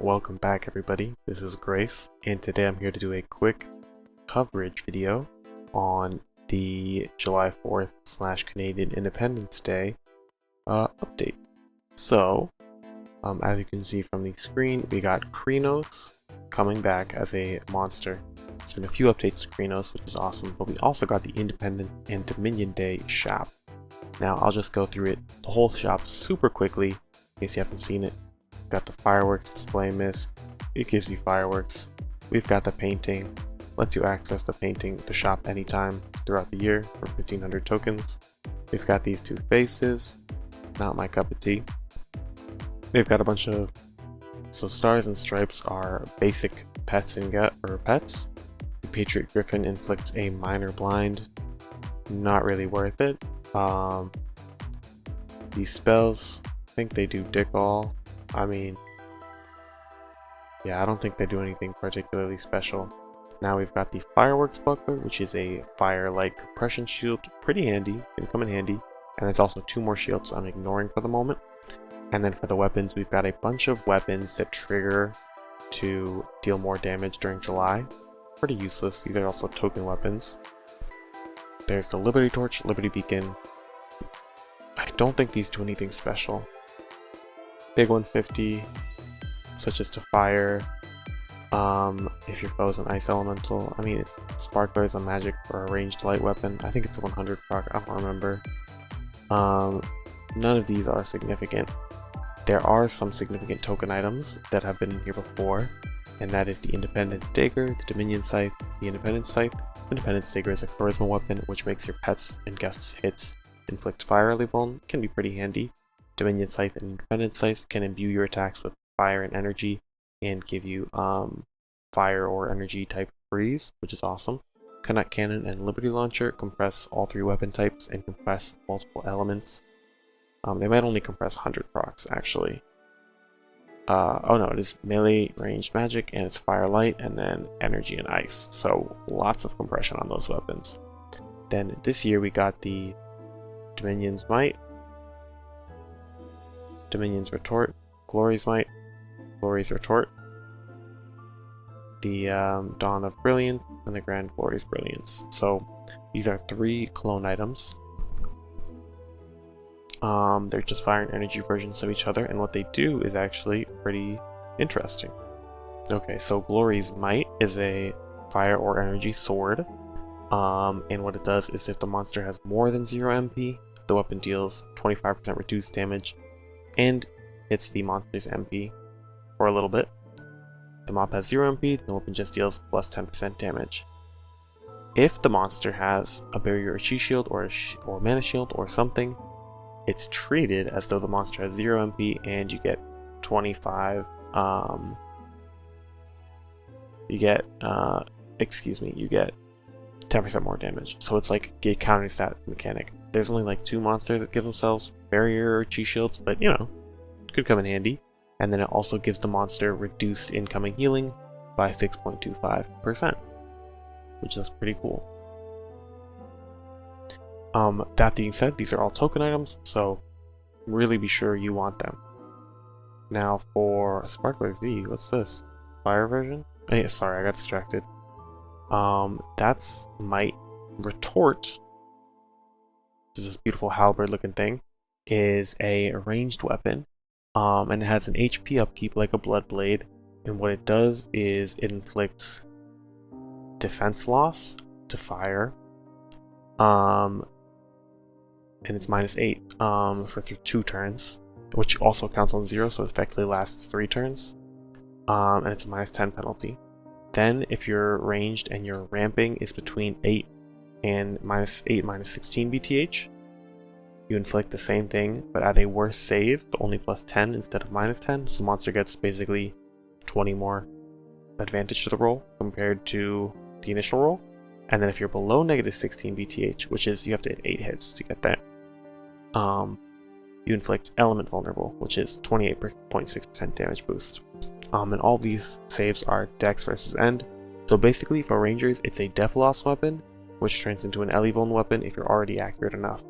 welcome back everybody. This is Grace, and today I'm here to do a quick coverage video on the July 4th / Canadian Independence Day update. So, as you can see from the screen, we got Krenos coming back as a monster. There's been a few updates to Krenos, which is awesome, but we also got the Independence and Dominion Day shop. Now, I'll just go through the whole shop super quickly, in case you haven't seen it. We've got the fireworks display mist, it gives you fireworks. We've got the painting, lets you access the shop anytime throughout the year for 1500 tokens. We've got these two faces, not my cup of tea. They've got a bunch of, so stars and stripes are basic pets and pets. The Patriot Griffin inflicts a minor blind, not really worth it. These spells, I think they do dick all. I mean, yeah, I don't think they do anything particularly special. Now we've got the fireworks buckler, which is a fire-like compression shield, pretty handy, can come in handy, and it's also two more shields I'm ignoring for the moment. And then for the weapons, we've got a bunch of weapons that trigger to deal more damage during July. Pretty useless. These are also token weapons. There's the Liberty Torch, Liberty Beacon. I don't think these do anything special. Big 150 switches to fire. If your foe is an ice elemental, I mean, Sparkler is a magic or a ranged light weapon. I think it's a 100 proc, I don't remember. None of these are significant. There are some significant token items that have been here before, and that is the Independence Dagger, the Dominion Scythe, the Independence Scythe. Independence Dagger is a charisma weapon which makes your pets and guests hits inflict fire early vuln, can be pretty handy. Dominion Scythe and Independence Scythe can imbue your attacks with fire and energy and give you fire or energy type freeze, which is awesome. Canuck Cannon and Liberty Launcher compress all three weapon types and compress multiple elements. They might only compress 100 procs actually. Oh no, it is melee ranged magic and it's fire light and then energy and ice. So lots of compression on those weapons. Then this year we got the Dominion's Might, Dominion's Retort, Glory's Might, Glory's Retort, the Dawn of Brilliance, and the Grand Glory's Brilliance. So these are three clone items. They're just fire and energy versions of each other, and what they do is actually pretty interesting. Okay, so Glory's Might is a fire or energy sword. And what it does is if the monster has more than 0 MP, the weapon deals 25% reduced damage and hits the monster's MP for a little bit. If the mob has 0 MP, the weapon just deals plus 10% damage. If the monster has a barrier or chi shield or mana shield or something, it's treated as though the monster has 0 MP and you get 25 you get 10% more damage. So it's like a counter stat mechanic. There's only like 2 monsters that give themselves barrier or chi shields, but you know, could come in handy. And then it also gives the monster reduced incoming healing by 6.25%, which is pretty cool. That being said, these are all token items, so really be sure you want them. Now for Sparkler Z, what's this? Fire version? Hey, sorry, I got distracted. That's Might. Retort, this is this beautiful halberd looking thing, is a ranged weapon, and it has an HP upkeep like a blood blade, and what it does is it inflicts defense loss to fire, and it's -8 for 2 turns, which also counts on 0, so it effectively lasts 3 turns, and it's a -10 penalty. Then if you're ranged and your ramping is between 8 and -8, -16 BTH, you inflict the same thing, but at a worse save, only +10 instead of -10, so the monster gets basically 20 more advantage to the roll compared to the initial roll. And then if you're below -16 BTH, which is you have to hit 8 hits to get that, you inflict element vulnerable, which is 28.6% damage boost. And all these saves are Dex versus End. So basically for Rangers, it's a Def Loss weapon, which turns into an Ele Vuln weapon if you're already accurate enough.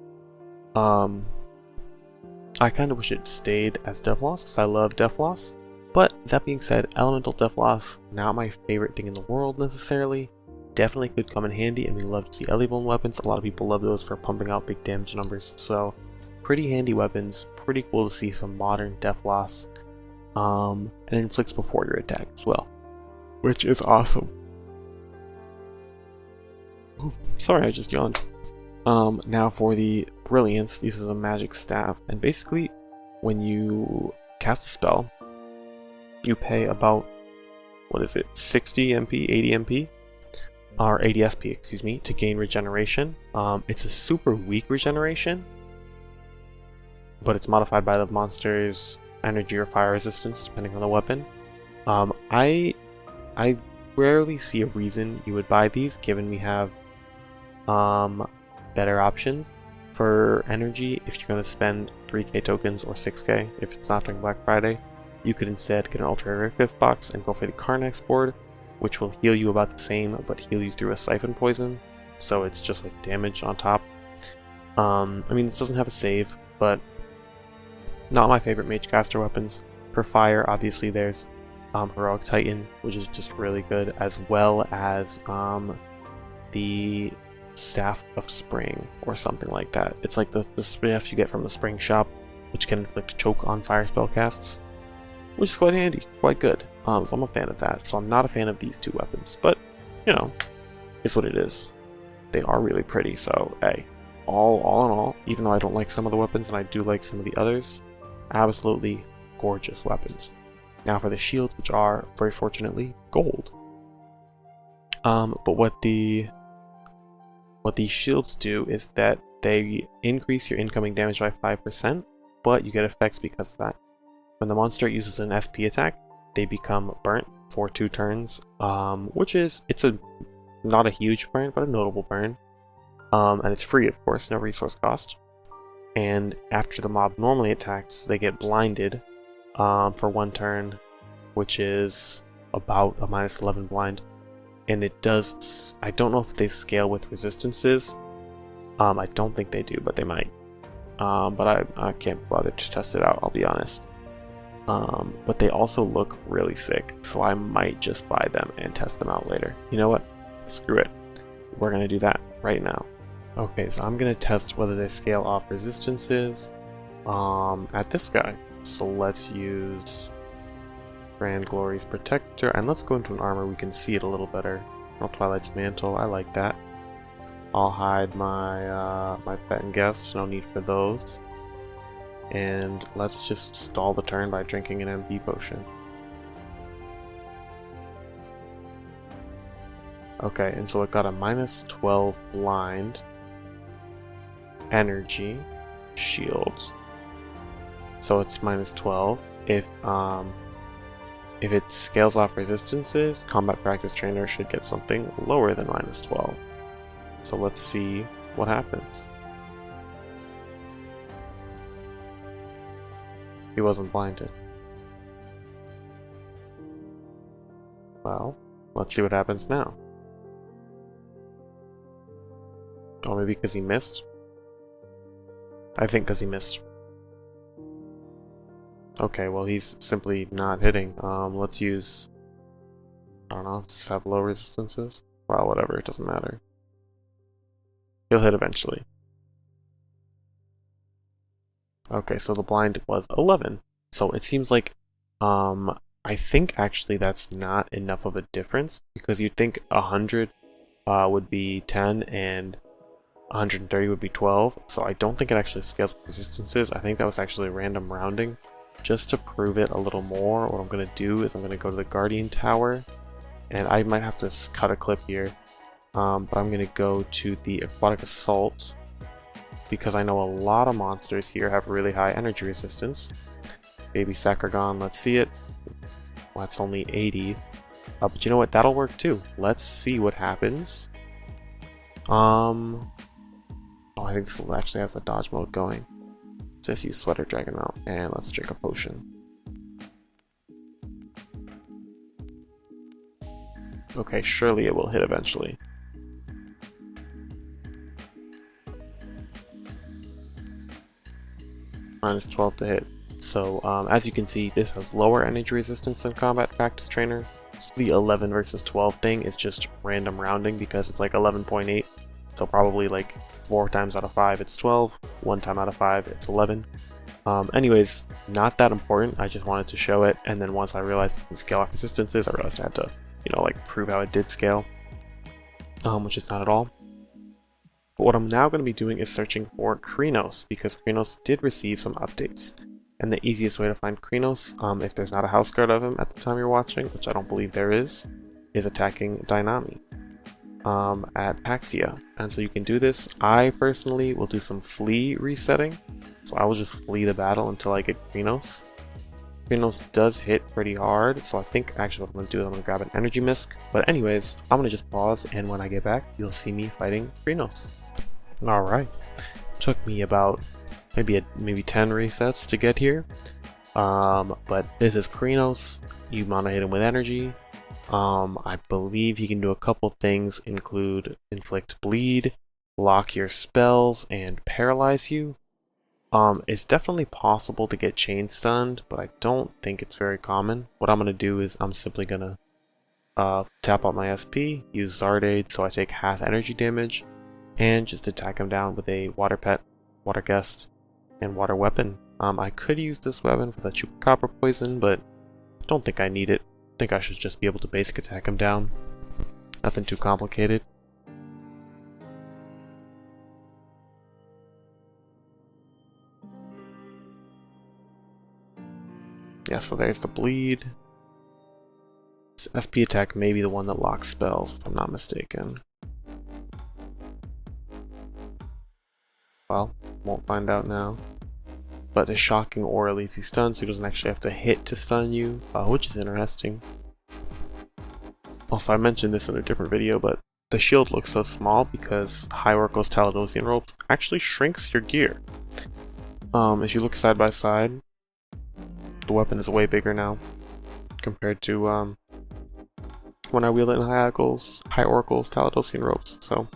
I kind of wish it stayed as Def Loss, because I love Def Loss. But that being said, elemental def loss, not my favorite thing in the world necessarily. Definitely could come in handy, and we love to see Ellie-Bone weapons. A lot of people love those for pumping out big damage numbers. So pretty handy weapons, pretty cool to see some modern def loss. And it inflicts before your attack as well, which is awesome. Oh, sorry, I just yawned. Now for the Brilliance, this is a magic staff, and basically when you cast a spell, you pay about, what is it, 60 MP, 80 MP? Or 80 SP, excuse me, to gain regeneration. It's a super weak regeneration, but it's modified by the monster's energy or fire resistance, depending on the weapon. I rarely see a reason you would buy these, given we have better options for energy. If you're going to spend 3k tokens or 6k, if it's not during Black Friday, you could instead get an ultra rare gift box and go for the Karnax board, which will heal you about the same, but heal you through a siphon poison, so it's just like damage on top. I mean, this doesn't have a save, but not my favorite mage caster weapons. For fire, obviously there's Heroic Titan, which is just really good, as well as the Staff of Spring, or something like that. It's like the staff you get from the Spring shop, which can inflict choke on fire spell casts, which is quite handy, quite good. So I'm a fan of that. So I'm not a fan of these two weapons, but, you know, it's what it is. They are really pretty, so hey, all in all, even though I don't like some of the weapons and I do like some of the others, absolutely gorgeous weapons. Now for the shields, which are, very fortunately, gold. But what these shields do is that they increase your incoming damage by 5%, but you get effects because of that. When the monster uses an SP attack, they become burnt for 2 turns, which is, not a huge burn, but a notable burn. And it's free, of course, no resource cost. And after the mob normally attacks, they get blinded for 1 turn, which is about a -11 blind. And it does, I don't know if they scale with resistances. I don't think they do, but they might. But I can't bother to test it out, I'll be honest. But they also look really sick, so I might just buy them and test them out later. You know what? Screw it. We're going to do that right now. Okay, so I'm going to test whether they scale off resistances at this guy. So let's use Grand Glory's Protector, and let's go into an armor we can see it a little better. Oh, Twilight's Mantle, I like that. I'll hide my my pet and guest, no need for those. And let's just stall the turn by drinking an MP potion. Okay, and so it got a -12 blind, energy, shields. So it's -12. If it scales off resistances, Combat Practice Trainer should get something lower than -12. So let's see what happens. He wasn't blinded. Well, let's see what happens now. Oh, maybe because he missed? I think because he missed. Okay, well he's simply not hitting. Let's use, I don't know, just have low resistances? Well, whatever, it doesn't matter. He'll hit eventually. Okay, so the blind was 11. So it seems like, I think actually that's not enough of a difference, because you'd think 100 would be 10 and 130 would be 12. So I don't think it actually scales with resistances. I think that was actually random rounding. Just to prove it a little more, what I'm going to do is I'm going to go to the Guardian Tower, and I might have to cut a clip here, but I'm going to go to the Aquatic Assault, because I know a lot of monsters here have really high energy resistance. Baby Sacragon, let's see it. Well, that's only 80. But you know what? That'll work too. Let's see what happens. Oh, I think this one actually has a dodge mode going. So let's use Sweater Dragon Mount, and let's drink a potion. Okay, surely it will hit eventually. -12 to hit. So as you can see, this has lower energy resistance than Combat Practice Trainer. So the 11 versus 12 thing is just random rounding because it's like 11.8. So probably like 4 times out of 5 it's 12, 1 time out of 5 it's 11. Anyways, not that important. I just wanted to show it, and then once I realized the scale off resistances, I realized I had to, like prove how it did scale, which is not at all. But what I'm now going to be doing is searching for Krenos, because Krenos did receive some updates. And the easiest way to find Krenos, if there's not a house guard of him at the time you're watching, which I don't believe there is attacking Dynami at Paxia. And so you can do this. I personally will do some flee resetting. So I will just flee the battle until I get Krenos. Krenos does hit pretty hard, so I think actually what I'm going to do is I'm going to grab an energy misc. But anyways, I'm going to just pause, and when I get back, you'll see me fighting Krenos. Alright. Took me about maybe 10 resets to get here. But this is Krenos. You want to hit him with energy. I believe he can do a couple things, include inflict bleed, block your spells, and paralyze you. It's definitely possible to get chain stunned, but I don't think it's very common. What I'm going to do is I'm simply going to tap out my SP, use Zardade so I take half energy damage, and just attack him down with a Water Pet, Water Guest, and Water Weapon. I could use this weapon for the Chupacabra poison, but I don't think I need it. I think I should just be able to basic attack him down. Nothing too complicated. Yeah, so there's the bleed. This SP attack may be the one that locks spells, if I'm not mistaken. Well, won't find out now. But the shocking aura leaves you stunned, so he doesn't actually have to hit to stun you, which is interesting. Also, I mentioned this in a different video, but the shield looks so small because High Oracle's Taladosian ropes actually shrinks your gear. If you look side by side, the weapon is way bigger now compared to when I wield it in High Oracle's Taladosian ropes. So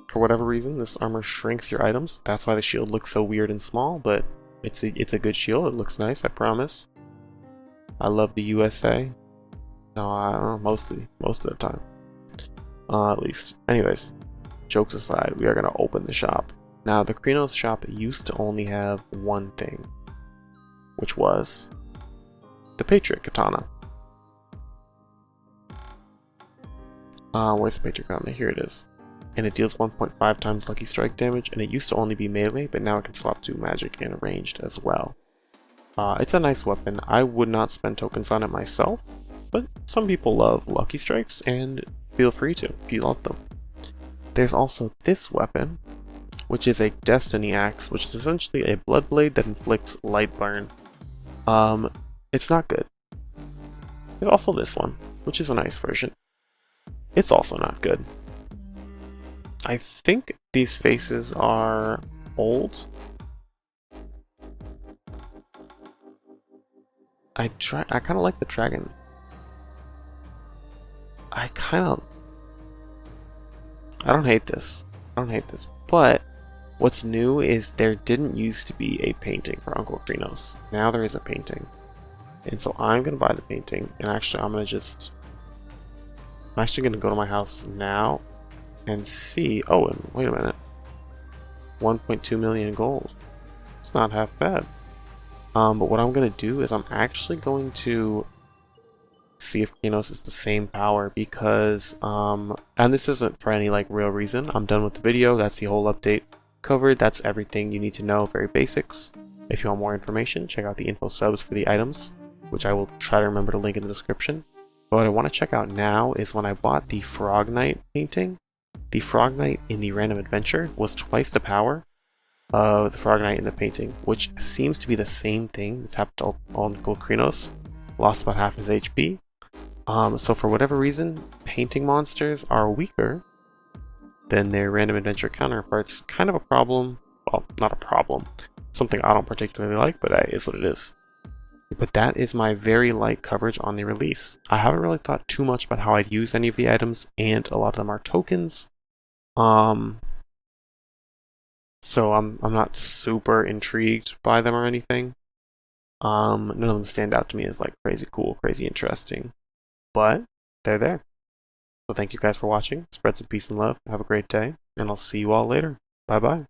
for whatever reason, this armor shrinks your items. That's why the shield looks so weird and small, but it's a good shield. It looks nice, I promise. I love the USA. No, most of the time. At least. Anyways, jokes aside, we are going to open the shop. Now, the Krenos shop used to only have one thing, which was the Patriot Katana. Where's the Patriot Katana? Here it is. And it deals 1.5 times Lucky Strike damage, and it used to only be melee, but now it can swap to magic and ranged as well. It's a nice weapon. I would not spend tokens on it myself, but some people love Lucky Strikes, and feel free to if you love them. There's also this weapon, which is a Destiny Axe, which is essentially a blood blade that inflicts light burn. It's not good. There's also this one, which is a nice version. It's also not good. I think these faces are old. I kind of like the dragon. I don't hate this. But what's new is there didn't used to be a painting for Uncle Krenos. Now there is a painting. And so I'm going to buy the painting. And actually I'm actually going to go to my house now and see. Oh, and wait a minute. 1.2 million gold. It's not half bad. But what I'm going to do is I'm actually going to see if Krenos is the same power because, and this isn't for any like real reason. I'm done with the video. That's the whole update covered. That's everything you need to know. Very basics. If you want more information, check out the info subs for the items, which I will try to remember to link in the description. But what I want to check out now is when I bought the Frog Knight painting. The Frog Knight in the random adventure was twice the power of the Frog Knight in the painting, which seems to be the same thing that's happened to Uncle Krenos. Lost about half his HP. So for whatever reason, painting monsters are weaker than their random adventure counterparts. Kind of a problem. Well, not a problem. Something I don't particularly like, but it is what it is. But that is my very light coverage on the release. I haven't really thought too much about how I'd use any of the items, and a lot of them are tokens. So I'm not super intrigued by them or anything. None of them stand out to me as like crazy cool, crazy interesting, but they're there. So thank you guys for watching. Spread some peace and love. Have a great day, and I'll see you all later. Bye bye.